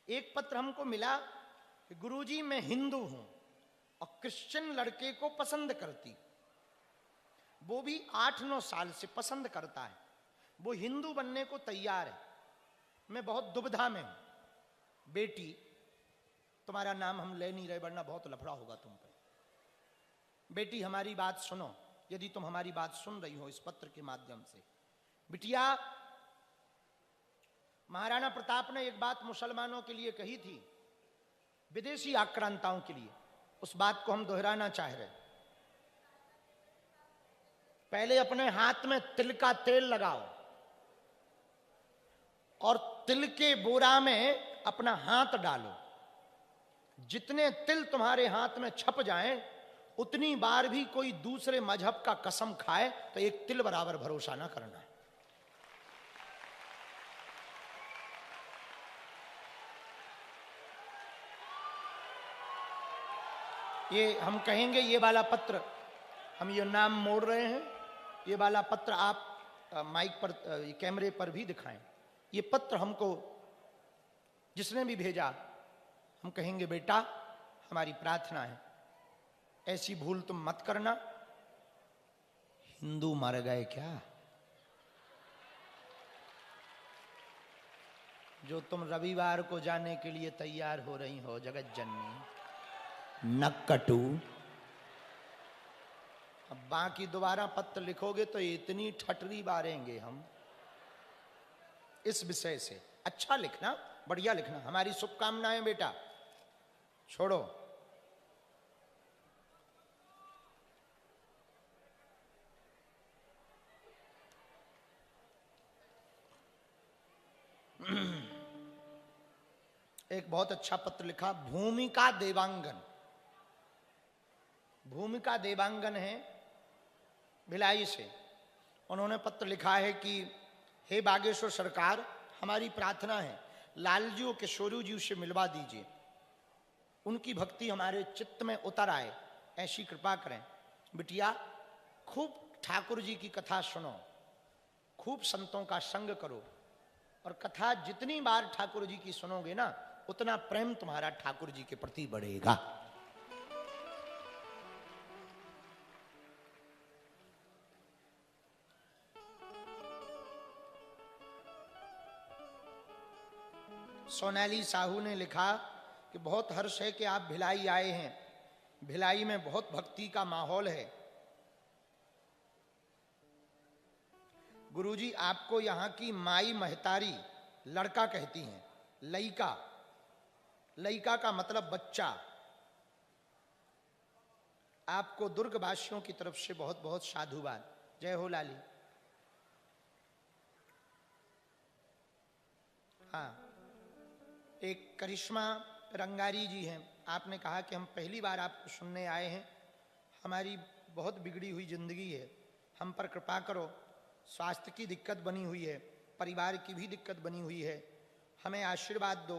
एक पत्र हमको मिला कि गुरुजी मैं हिंदू हूं और क्रिश्चियन लड़के को पसंद करती, वो भी 8-9 साल से पसंद करता है, वो हिंदू बनने को तैयार है, मैं बहुत दुविधा में हूं। बेटी तुम्हारा नाम हम ले नहीं रहे वरना बहुत लफड़ा होगा तुम पे। बेटी हमारी बात सुनो, यदि तुम हमारी बात सुन रही हो इस पत्र के माध्यम से। बिटिया, महाराणा प्रताप ने एक बात मुसलमानों के लिए कही थी, विदेशी आक्रांताओं के लिए, उस बात को हम दोहराना चाह रहे। पहले अपने हाथ में तिल का तेल लगाओ और तिल के बोरा में अपना हाथ डालो। जितने तिल तुम्हारे हाथ में छप जाएं, उतनी बार भी कोई दूसरे मजहब का कसम खाए तो एक तिल बराबर भरोसा ना करना है। ये हम कहेंगे, ये वाला पत्र हम ये नाम मोड़ रहे हैं, ये वाला पत्र आप माइक पर, कैमरे पर भी दिखाएं। ये पत्र हमको जिसने भी भेजा, हम कहेंगे बेटा हमारी प्रार्थना है ऐसी भूल तुम मत करना। हिंदू मर गए क्या? जो तुम रविवार को जाने के लिए तैयार हो रही हो जगत जननी नक्कटू। अब बाकी दोबारा पत्र लिखोगे तो इतनी ठटरी बारेंगे हम इस विषय से। अच्छा लिखना, बढ़िया लिखना, हमारी शुभकामनाएं बेटा। छोड़ो, एक बहुत अच्छा पत्र लिखा, भूमिका देवांगन। भूमिका देवांगन है भिलाई से। उन्होंने पत्र लिखा है कि हे बागेश्वर सरकार, हमारी प्रार्थना है लालजी किशोरी जी से मिलवा दीजिए, उनकी भक्ति हमारे चित्त में उतर आए, ऐसी कृपा करें। बिटिया खूब ठाकुर जी की कथा सुनो, खूब संतों का संग करो, और कथा जितनी बार ठाकुर जी की सुनोगे ना, उतना प्रेम तुम्हारा ठाकुर जी के प्रति बढ़ेगा। सोनाली साहू ने लिखा कि बहुत हर्ष है कि आप भिलाई आए हैं, भिलाई में बहुत भक्ति का माहौल है। गुरुजी आपको यहाँ की माई महतारी लड़का कहती हैं, लइका। लइका का मतलब बच्चा। आपको दुर्ग वासियों की तरफ से बहुत बहुत साधुवाद। जय हो लाली। हाँ, एक करिश्मा रंगारी जी हैं, आपने कहा कि हम पहली बार आपको सुनने आए हैं, हमारी बहुत बिगड़ी हुई जिंदगी है, हम पर कृपा करो, स्वास्थ्य की दिक्कत बनी हुई है, परिवार की भी दिक्कत बनी हुई है, हमें आशीर्वाद दो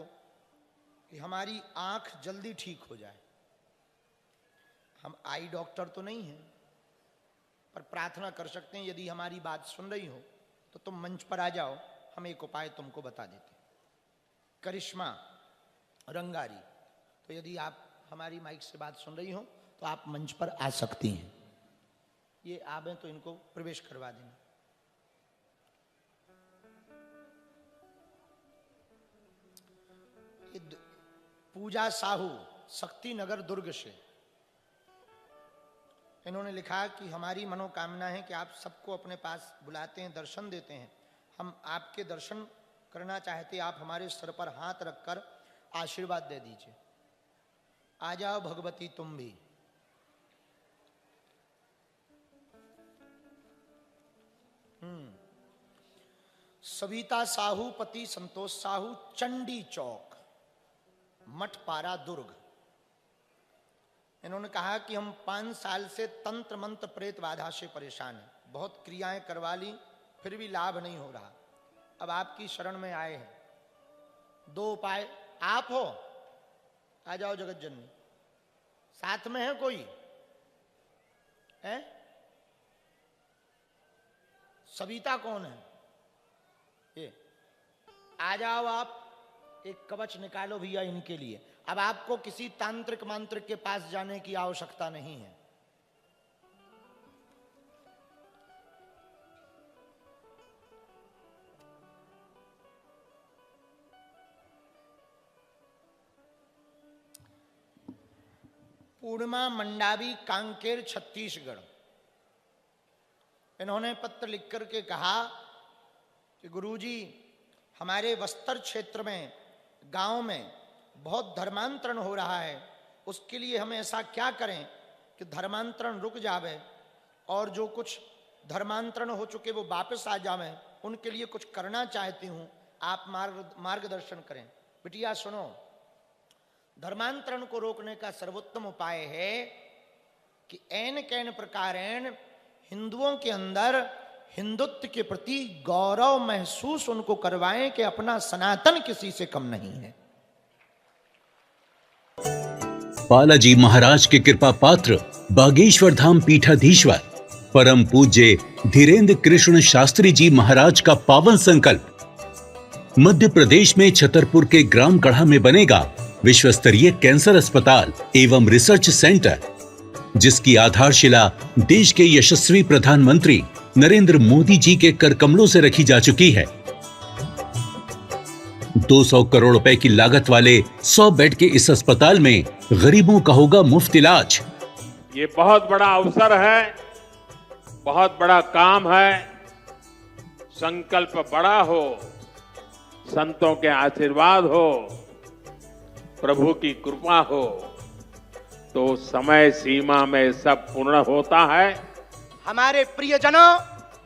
कि हमारी आंख जल्दी ठीक हो जाए। हम आई डॉक्टर तो नहीं हैं, पर प्रार्थना कर सकते हैं, यदि हमारी बात सुन रही हो तो तुम मंच पर आ जाओ, हम एक उपाय तुमको बता देते हैं। करिश्मा रंगारी, तो यदि आप हमारी माइक से बात सुन रही हो तो आप मंच पर आ सकती हैं। ये आवे तो इनको प्रवेश करवा देना। पूजा साहू शक्ति नगर दुर्ग से, इन्होंने लिखा कि हमारी मनोकामना है कि आप सबको अपने पास बुलाते हैं, दर्शन देते हैं, हम आपके दर्शन करना चाहते, आप हमारे सर पर हाथ रखकर आशीर्वाद दे दीजिए। आ जाओ भगवती तुम भी। सविता साहू पति संतोष साहू, चंडी चौक, मठपारा दुर्ग। इन्होंने कहा कि हम 5 साल से तंत्र मंत्र प्रेत बाधा से परेशान हैं, बहुत क्रियाएं करवा ली फिर भी लाभ नहीं हो रहा, अब आपकी शरण में आए हैं, 2 उपाय। आप हो, आ जाओ जगत जननी। साथ में है कोई है? सविता कौन है ये? आ जाओ आप, एक कवच निकालो भैया इनके लिए। अब आपको किसी तांत्रिक मांत्रिक के पास जाने की आवश्यकता नहीं है। पूर्णिमा मंडावी, कांकेर, छत्तीसगढ़। इन्होंने पत्र लिख करके कहा कि गुरुजी, हमारे बस्तर क्षेत्र में, गांव में बहुत धर्मांतरण हो रहा है, उसके लिए हम ऐसा क्या करें कि धर्मांतरण रुक जावे और जो कुछ धर्मांतरण हो चुके वो वापस आ जावे। उनके लिए कुछ करना चाहती हूं, आप मार्गदर्शन करें। बिटिया सुनो, धर्मांतरण को रोकने का सर्वोत्तम उपाय है कि ऐन कैन प्रकारेण हिंदुओं के अंदर हिंदुत्व के प्रति गौरव महसूस उनको करवाएं कि अपना सनातन किसी से कम नहीं है। बालाजी महाराज के कृपा पात्र बागेश्वर धाम पीठाधीश्वर परम पूज्य धीरेन्द्र कृष्ण शास्त्री जी महाराज का पावन संकल्प। मध्य प्रदेश में छतरपुर के ग्राम गढ़ा में बनेगा विश्व स्तरीय कैंसर अस्पताल एवं रिसर्च सेंटर, जिसकी आधारशिला देश के यशस्वी प्रधानमंत्री नरेंद्र मोदी जी के कर कमलों से रखी जा चुकी है। 200 करोड़ रुपए की लागत वाले 100 बेड के इस अस्पताल में गरीबों का होगा मुफ्त इलाज। ये बहुत बड़ा अवसर है, बहुत बड़ा काम है। संकल्प बड़ा हो, संतों के आशीर्वाद हो, प्रभु की कृपा हो तो समय सीमा में सब पूर्ण होता है। हमारे प्रियजनों,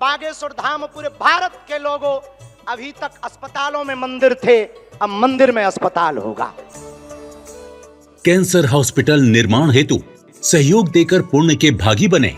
बागेश्वर धाम पूरे भारत के लोगों, अभी तक अस्पतालों में मंदिर थे, अब मंदिर में अस्पताल होगा। कैंसर हॉस्पिटल निर्माण हेतु सहयोग देकर पुण्य के भागी बने।